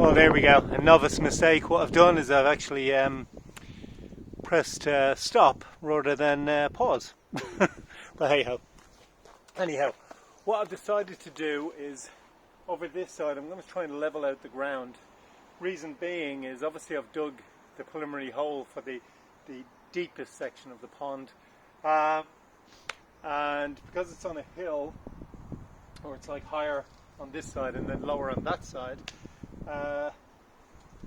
Oh, there we go. A novice mistake. What I've done is I've actually pressed stop rather than pause. But hey ho. Anyhow, what I've decided to do is over this side I'm going to try and level out the ground. Reason being is obviously I've dug the preliminary hole for the deepest section of the pond, and because it's on a hill, or it's like higher on this side and then lower on that side,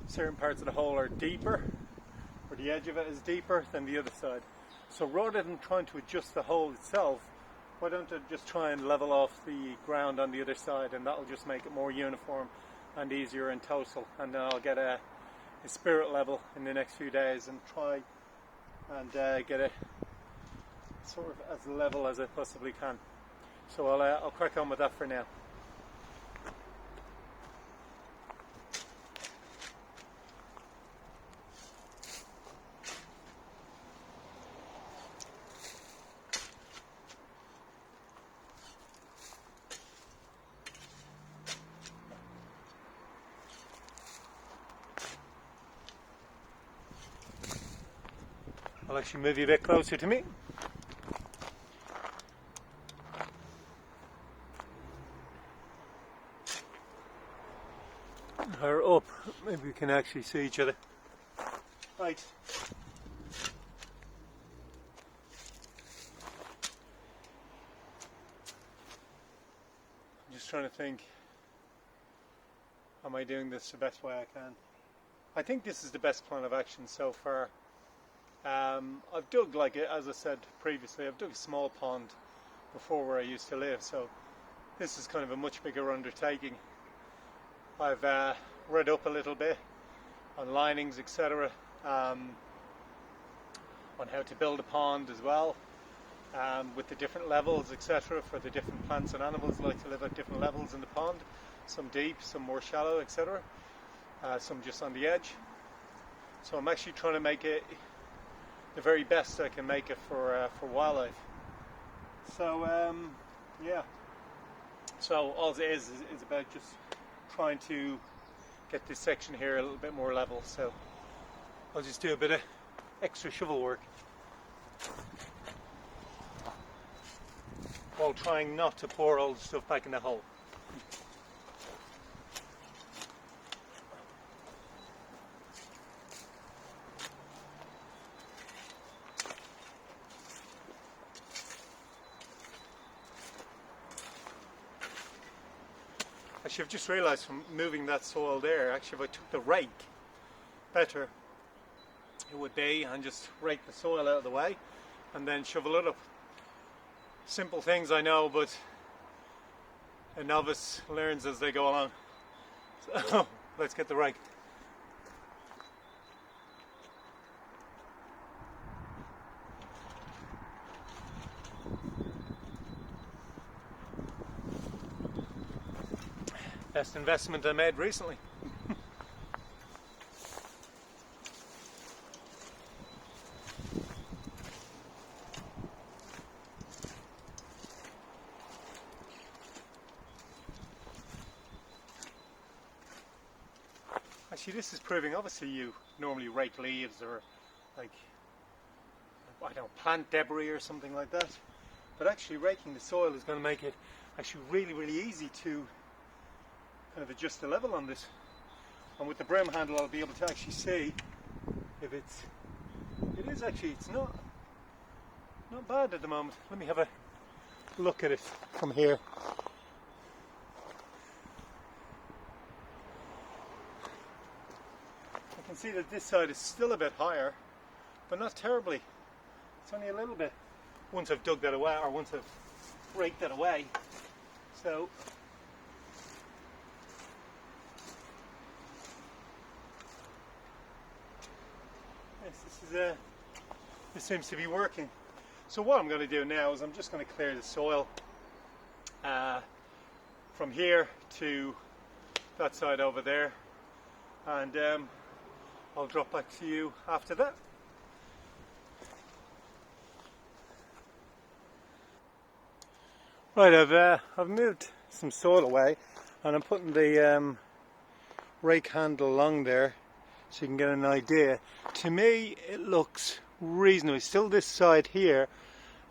certain parts of the hole are deeper, or the edge of it is deeper than the other side. So rather than trying to adjust the hole itself, why don't I just try and level off the ground on the other side, and that'll just make it more uniform and easier in total, and then I'll get a spirit level in the next few days and try and get it sort of as level as I possibly can. So I'll crack on with that for now. I'll actually move you a bit closer to me. Or up, maybe we can actually see each other. Right. I'm just trying to think, am I doing this the best way I can? I think this is the best plan of action so far. I've dug, like as I said previously, I've dug a small pond before where I used to live, so this is kind of a much bigger undertaking. I've read up a little bit on linings, etc., on how to build a pond as well, with the different levels, etc., for the different plants and animals like to live at different levels in the pond, some deep, some more shallow, etc., some just on the edge. So I'm actually trying to make it the very best I can make it for wildlife. So yeah, so all it is about just trying to get this section here a little bit more level. So I'll just do a bit of extra shovel work while trying not to pour all the stuff back in the hole. Actually, I've just realised from moving that soil there, actually if I took the rake, better it would be, and just rake the soil out of the way and then shovel it up. Simple things, I know, but a novice learns as they go along. So let's get the rake. Best investment I made recently. Actually, this is proving, obviously you normally rake leaves or like, I don't know, plant debris or something like that, but actually raking the soil is going to make it actually really, really easy to kind of adjust the level on this. And with the broom handle I'll be able to actually see if it's not bad at the moment. Let me have a look at it from here. I can see that this side is still a bit higher, but not terribly. It's only a little bit once I've dug that away, or once I've raked that away. So this seems to be working. So what I'm going to do now is I'm just going to clear the soil from here to that side over there, and I'll drop back to you after that. Right, I've moved some soil away, and I'm putting the rake handle along there so you can get an idea. To me it looks reasonable. Still this side here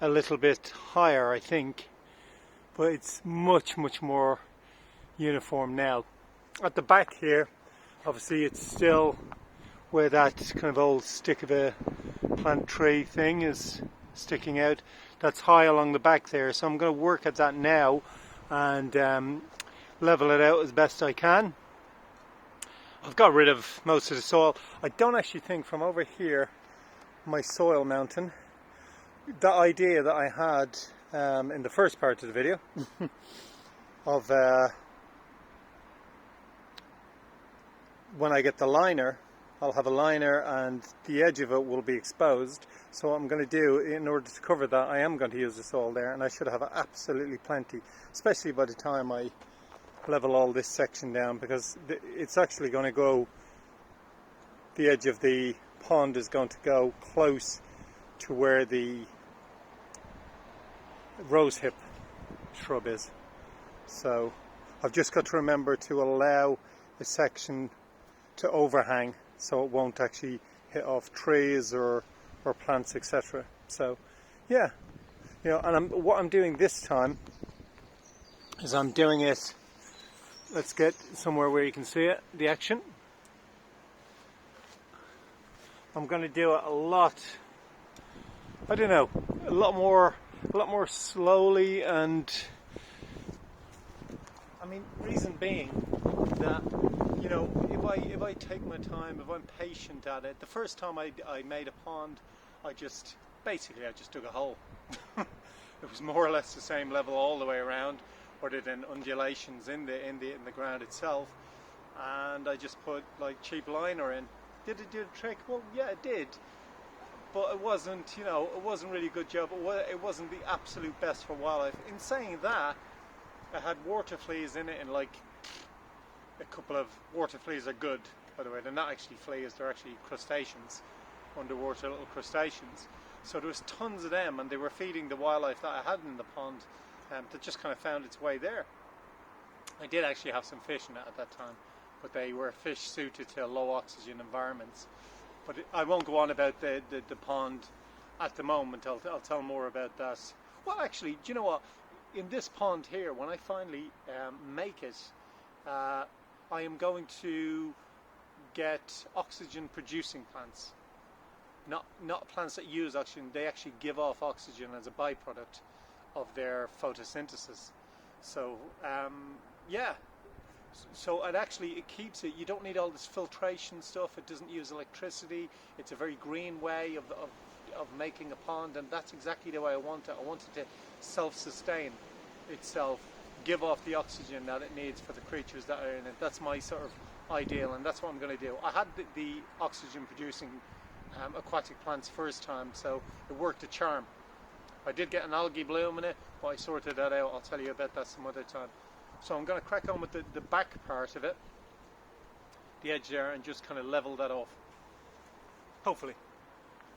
a little bit higher, I think, but it's much more uniform now. At the back here, obviously it's still where that kind of old stick of a plant tree thing is sticking out. That's high along the back there, so I'm going to work at that now and level it out as best I can. I've got rid of most of the soil. I don't actually think from over here, my soil mountain, the idea that I had in the first part of the video of when I get the liner, I'll have a liner and the edge of it will be exposed. So what I'm going to do, in order to cover that, I am going to use the soil there, and I should have absolutely plenty, especially by the time I level all this section down, because it's actually going to go, the edge of the pond is going to go close to where the rosehip shrub is. So I've just got to remember to allow a section to overhang so it won't actually hit off trees or plants, etc. So yeah, you know, and what I'm doing this time is I'm doing it, let's get somewhere where you can see it, the action. I'm going to do it a lot, I don't know, a lot more slowly, and I mean, reason being that, you know, if I take my time, if I'm patient at it, the first time I made a pond, I just dug a hole. It was more or less the same level all the way around, other than undulations in the ground itself, and I just put like cheap liner in. Did it do the trick? Well, yeah, it did, but it wasn't, you know, it wasn't really a good job. It wasn't the absolute best for wildlife. In saying that, I had water fleas in it, and like a couple of water fleas are good, by the way. They're not actually fleas, they're actually crustaceans, underwater little crustaceans. So there was tons of them, and they were feeding the wildlife that I had in the pond, that just kind of found its way there. I did actually have some fish in it at that time, but they were fish suited to low oxygen environments. But I won't go on about the pond at the moment. I'll tell more about that. Well, actually, do you know what? In this pond here, when I finally make it, I am going to get oxygen producing plants. Not plants that use oxygen, they actually give off oxygen as a byproduct of their photosynthesis. So yeah, so it keeps it, you don't need all this filtration stuff, it doesn't use electricity, it's a very green way of making a pond, and that's exactly the way I want it. I want it to self-sustain itself, give off the oxygen that it needs for the creatures that are in it. That's my sort of ideal, and that's what I'm going to do. I had the oxygen producing aquatic plants first time, so it worked a charm. I did get an algae bloom in it, but I sorted that out. I'll tell you about that some other time. So I'm going to crack on with the back part of it, the edge there, and just kind of level that off. Hopefully.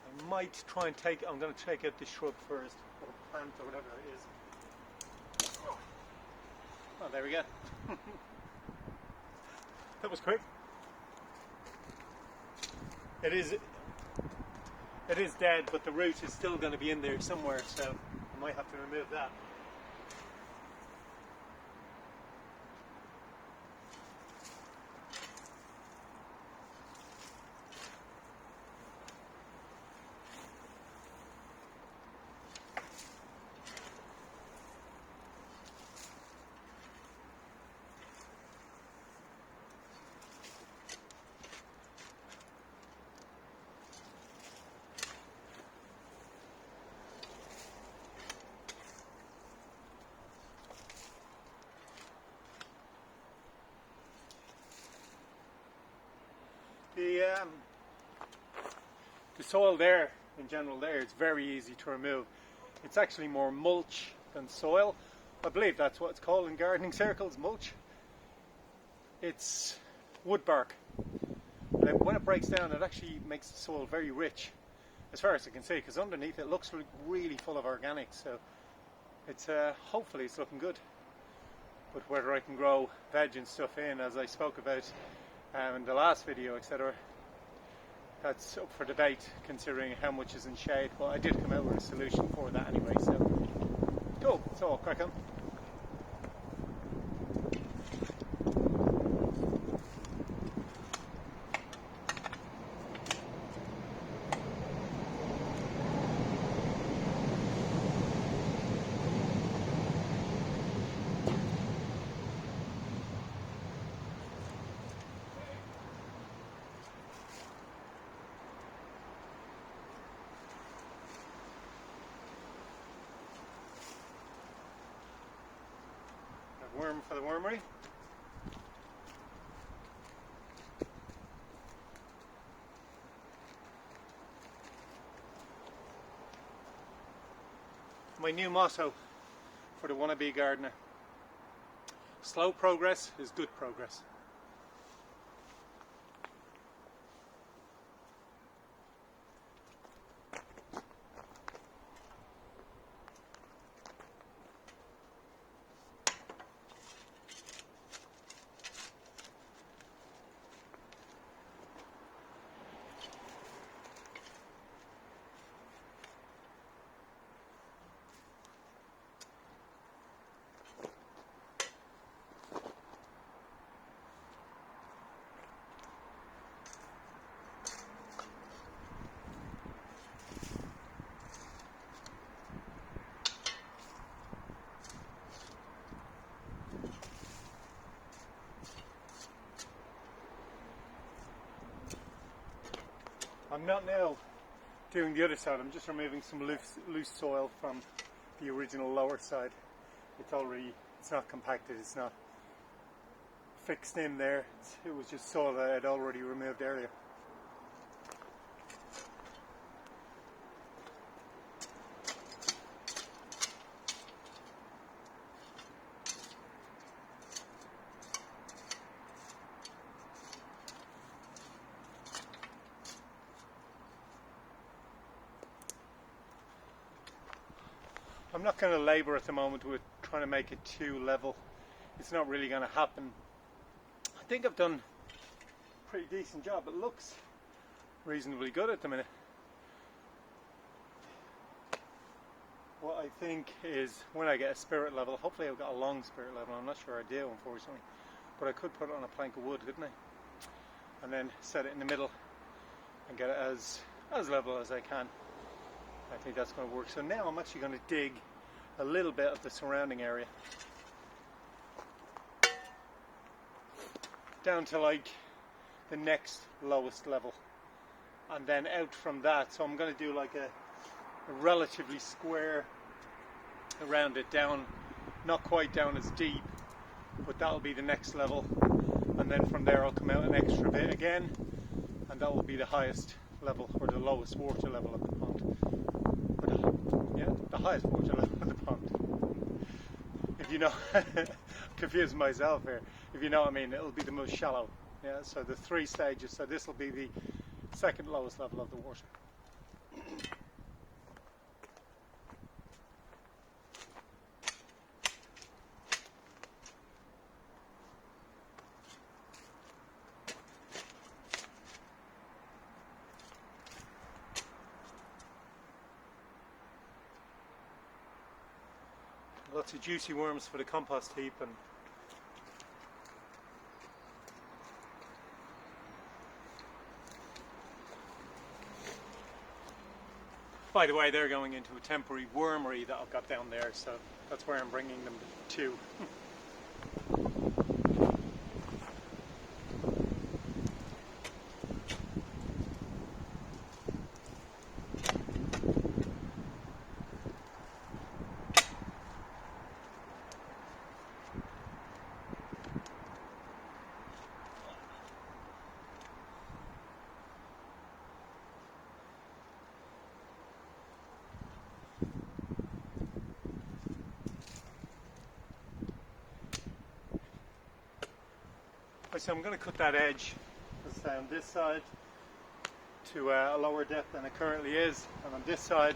I might try and I'm going to take out the shrub first, or plant, or whatever it is. Oh, there we go. That was quick. It is dead, but the root is still going to be in there somewhere, so I might have to remove that. The soil there, in general there, it's very easy to remove. It's actually more mulch than soil. I believe that's what it's called in gardening circles, mulch. It's wood bark. And when it breaks down, it actually makes the soil very rich, as far as I can see, because underneath it looks really full of organics. So it's hopefully it's looking good. But whether I can grow veg and stuff in, as I spoke about in the last video, etc. That's up for debate considering how much is in shade, but I did come out with a solution for that anyway, so cool, so I'll crack on. Worm for the wormery. My new motto for the Wannabe Gardener: slow progress is good progress. I'm not now doing the other side, I'm just removing some loose soil from the original lower side. It's not compacted, it's not fixed in there, it was just soil that I'd already removed earlier. I'm not going to labour at the moment with trying to make it too level. It's not really going to happen. I think I've done a pretty decent job. It looks reasonably good at the minute. What I think is when I get a spirit level, hopefully I've got a long spirit level, I'm not sure I do unfortunately, but I could put it on a plank of wood, couldn't I? And then set it in the middle and get it as level as I can. I think that's going to work. So now I'm actually going to dig a little bit of the surrounding area down to like the next lowest level, and then out from that. So I'm going to do like a relatively square around it, down, not quite down as deep, but that'll be the next level, and then from there I'll come out an extra bit again, and that will be the highest level, or the lowest water level of the pond. The highest water level of the pond. If you know, confusing myself here. If you know what I mean, it'll be the most shallow. Yeah, so the 3 stages. So this will be the second lowest level of the water. Lots of juicy worms for the compost heap, and by the way, they're going into a temporary wormery that I've got down there, so that's where I'm bringing them to. So I'm going to cut that edge on this side to a lower depth than it currently is, and on this side,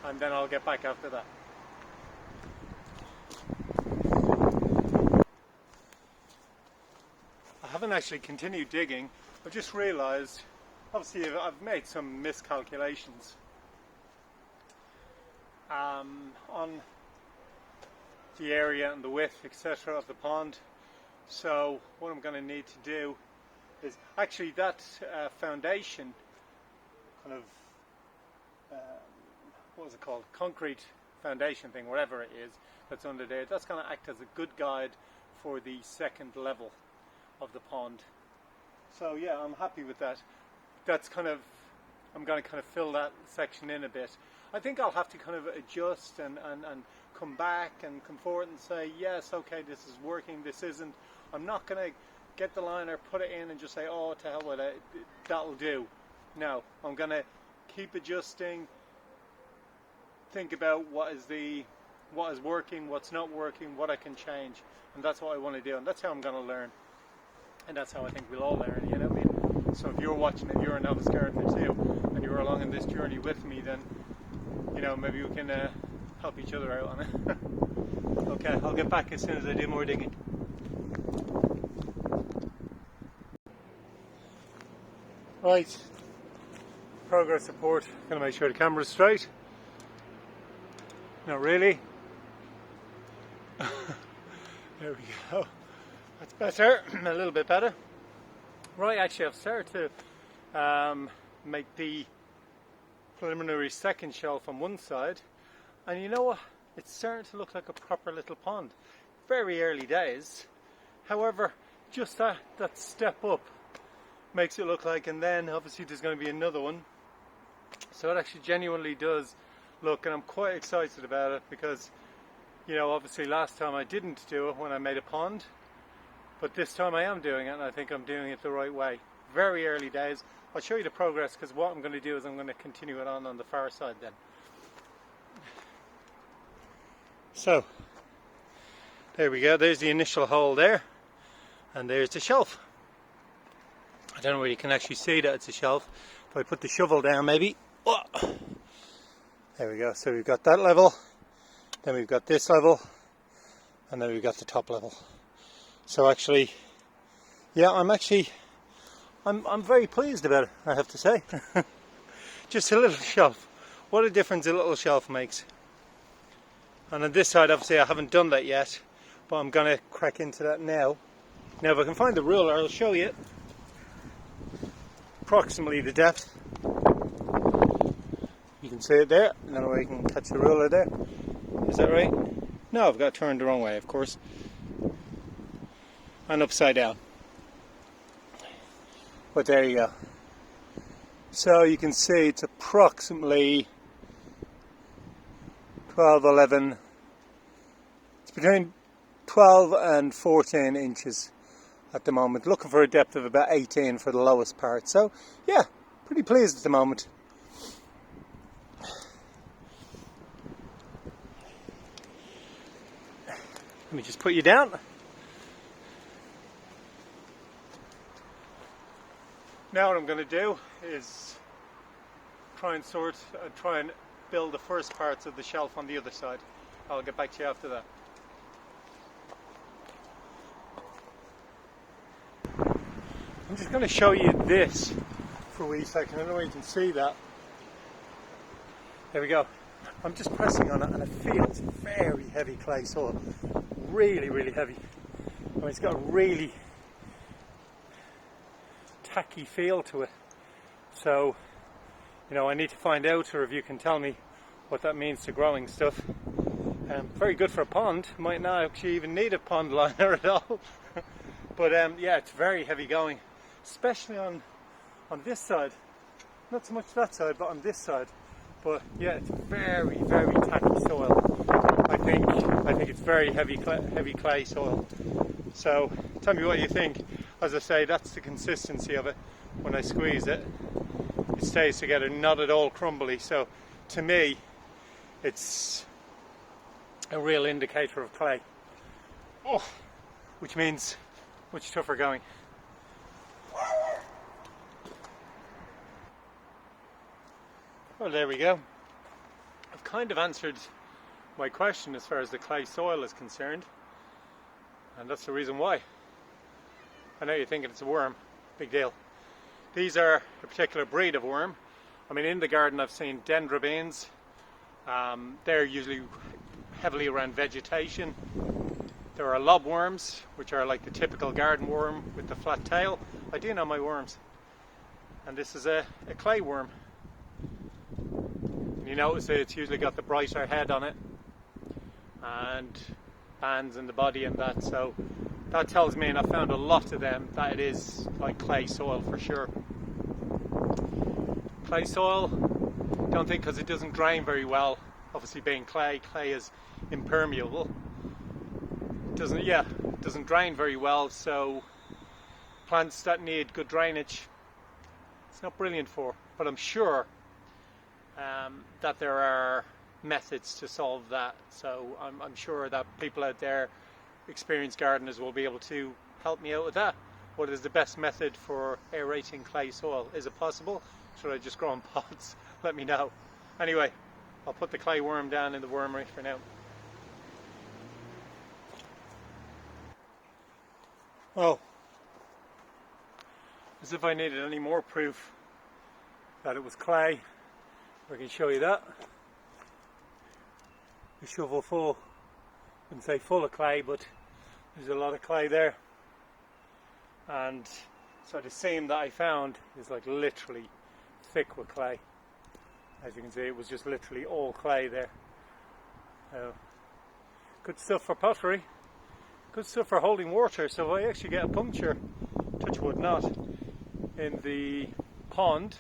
and then I'll get back after that. I haven't actually continued digging. I've just realised, obviously I've made some miscalculations on the area and the width, etc. of the pond. So what I'm going to need to do is actually that foundation kind of what was it called, concrete foundation thing, whatever it is that's under there, that's going to act as a good guide for the second level of the pond. So yeah, I'm happy with that. That's kind of, I'm going to kind of fill that section in a bit. I think I'll have to kind of adjust and come back and come forward and say, yes, okay, this is working, this isn't. I'm not going to get the liner, put it in and just say, oh, to hell with it, that'll do. No, I'm going to keep adjusting, think about what is working, what's not working, what I can change, and that's what I want to do, and that's how I'm going to learn, and that's how I think we'll all learn, you know what I mean? So if you're watching it, you're a novice gardener too, and you're along in this journey with me, then, you know, maybe we can help each other out on it. Okay, I'll get back as soon as I do more digging. Right, progress report. Gonna make sure the camera's straight. Not really. There we go. That's better. A little bit better. Right, actually I've started to make the preliminary second shelf on one side, and you know what? It's starting to look like a proper little pond. Very early days. However, just that step up makes it look like, and then obviously there's going to be another one. So it actually genuinely does look, and I'm quite excited about it because, you know, obviously last time I didn't do it when I made a pond, but this time I am doing it, and I think I'm doing it the right way. Very early days. I'll show you the progress, because what I'm going to do is I'm going to continue it on the far side then. So there we go, there's the initial hole there, and there's the shelf. I don't know whether you can actually see that it's a shelf. If I put the shovel down maybe. Oh. There we go, so we've got that level, then we've got this level, and then we've got the top level. So actually, yeah, I'm very pleased about it, I have to say. Just a little shelf. What a difference a little shelf makes. And on this side, obviously I haven't done that yet, but I'm going to crack into that now. Now if I can find the ruler, I'll show you approximately the depth. You can see it there. I don't know where you can catch the ruler there. Is that right? No, I've got it turned the wrong way, of course. And upside down. But there you go. So you can see it's approximately 12, 11, it's between 12 and 14 inches at the moment. Looking for a depth of about 18 for the lowest part. So yeah, pretty pleased at the moment. Let me just put you down. Now what I'm going to do is try and build the first parts of the shelf on the other side. I'll get back to you after that. I'm just going to show you this for a wee second. I don't know if you can see that. There we go. I'm just pressing on it and it feels very heavy clay soil. Really, really heavy. I mean, it's got a really tacky feel to it. So, you know, I need to find out, or if you can tell me what that means to growing stuff. Very good for a pond. Might not actually even need a pond liner at all. But yeah, it's very heavy going, especially on this side. Not so much that side, but on this side. But yeah, it's very, very tacky soil. I think it's very heavy clay soil. So tell me what you think. As I say, that's the consistency of it. When I squeeze it, it stays together, not at all crumbly. So to me, it's a real indicator of clay. Oh, which means much tougher going. Well, there we go. I've kind of answered my question as far as the clay soil is concerned, and that's the reason why. I know you're thinking it's a worm, big deal. These are a particular breed of worm. I mean, in the garden I've seen dendrobeans. They're usually heavily around vegetation. There are lobworms, which are like the typical garden worm with the flat tail. I do know my worms. And this is a clay worm. You notice it's usually got the brighter head on it and bands in the body and that, so that tells me, and I found a lot of them, that it is like clay soil for sure. Clay soil, don't think, because it doesn't drain very well. Obviously being clay is impermeable. It doesn't drain very well, so plants that need good drainage, it's not brilliant for. But I'm sure that there are methods to solve that. So I'm sure that people out there, experienced gardeners, will be able to help me out with that. What is the best method for aerating clay soil? Is it possible? Should I just grow in pots? Let me know. Anyway, I'll put the clay worm down in the wormery for now. Oh, as if I needed any more proof that it was clay, I can show you that. A shovel full, I wouldn't say full of clay, but there's a lot of clay there. And so the seam that I found is like literally thick with clay. As you can see, it was just literally all clay there. Good stuff for pottery. Good stuff for holding water. So if I actually get a puncture, touch wood not, in the pond,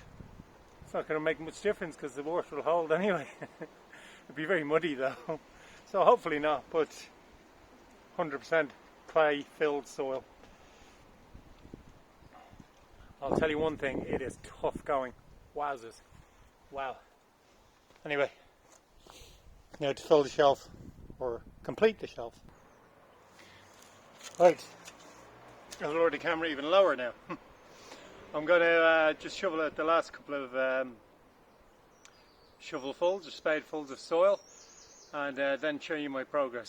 it's not going to make much difference because the water will hold anyway. It'd be very muddy though. So hopefully not, but 100% clay filled soil. I'll tell you one thing, it is tough going. Wowzers. Wow. Anyway, now to fill the shelf, or complete the shelf. Right, I'll lower the camera even lower now. I'm going to just shovel out the last couple of shovelfuls or spadefuls of soil, and then show you my progress.